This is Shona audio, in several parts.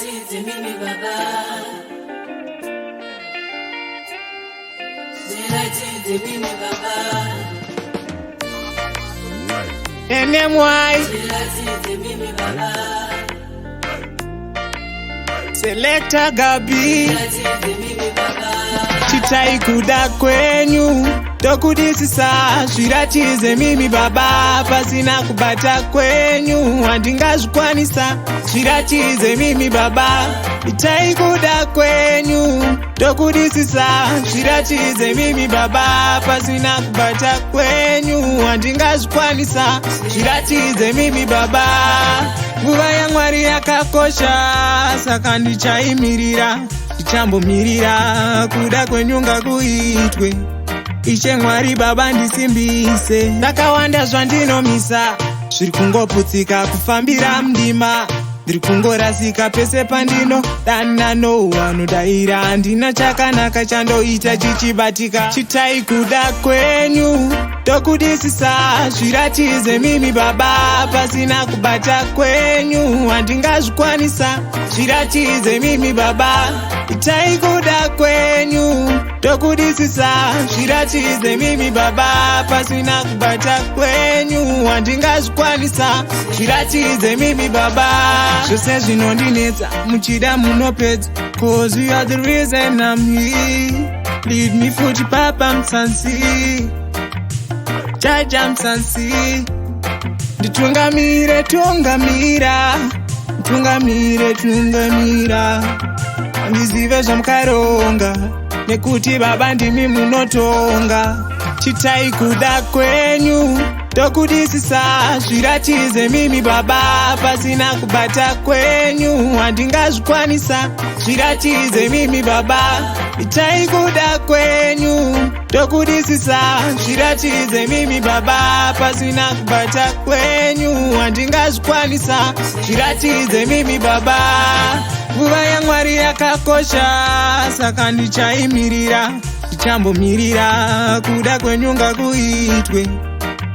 Zviratize mimi baba, zviratize mimi baba, yamwari, zviratize mimi baba, selector Gabi, zviratize mimi baba, Nactaz-kudakwenyu tokudisisa zviratize mimi baba, pasina kubata kwenyu handingazvikwanisa. Zviratize mimi baba, Nactaz-kudakwenyu tokudisisa zviratize mimi baba, pasina kubata kwenyu handingazvikwanisa. Zviratize mimi baba, nguva yamwari yakakosha, saka ndichaimirira, ndichambomirira kuda kwenyu ngakuitwe. Ishe Mwari baba ndisimbise, ndakawanda zvandinomisa, zviri kungoputsika kufambira mdima, ndiri kungorasika pese pandino dana nowanodaira, handina chakanaka chandoita chichibatika. Chitai kuda kwenyu tokudisisa zviratize mimi baba, pasina kubata kwenyu handingazvikwanisa. Zviratize mimi baba, itai kuda kwenyu tokudisisa zviratize mimi baba, pasina kubata kwenyu handingazvikwanisa. Zviratize mimi baba, zvose zvinondinetsa muchida munopedza, cause you are the reason I'm here. Lead me futi papa mtsansi, jaja mtsansi, nditungamire tungamira, tungamire tungamira, ndizive zvamukaronga, nekuti baba ndimi munotonga. Chitai kuda kwenyu tokudisisa zviratize mimi baba, pasina kubata kwenyu handingazvikwanisa. Zviratize mimi baba, itai kuda kwenyu tokudisisa zviratize mimi baba, pasina kubata kwenyu handingazvikwanisa. Zviratize mimi baba, nguva yamwari yakakosha, saka ndichaimirira, ndichambomirira kuda kwenyu ngakuitwe.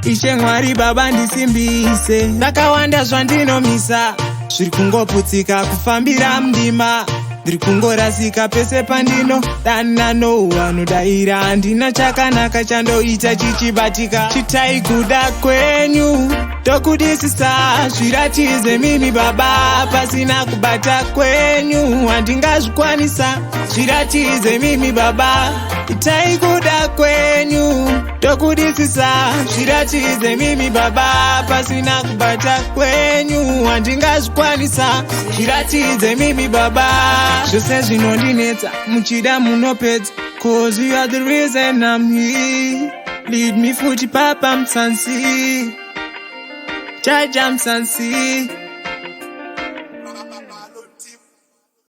Ishe Mwari baba ndisimbise, ndakawanda zvandinomisa, zviri kungoputsika kufambira mdima, ndiri kungorasika pese pandino dana nowanodaira, handina chakanaka chandoita chichibatika. Chitai kuda kwenyu tokudisisa zviratize mimi baba, pasina kubata kwenyu handingazvikwanisa. Zviratize mimi baba, itai kuda kwenyu tokudisisa zviratize mimi baba, pasina kubata kwenyu handingazvikwanisa. Zviratize mimi baba, zvose zvinondinetsa muchida munopedza, cause you are the reason I'm here. Lead me futi papa mtsansi, jaja mtsansi,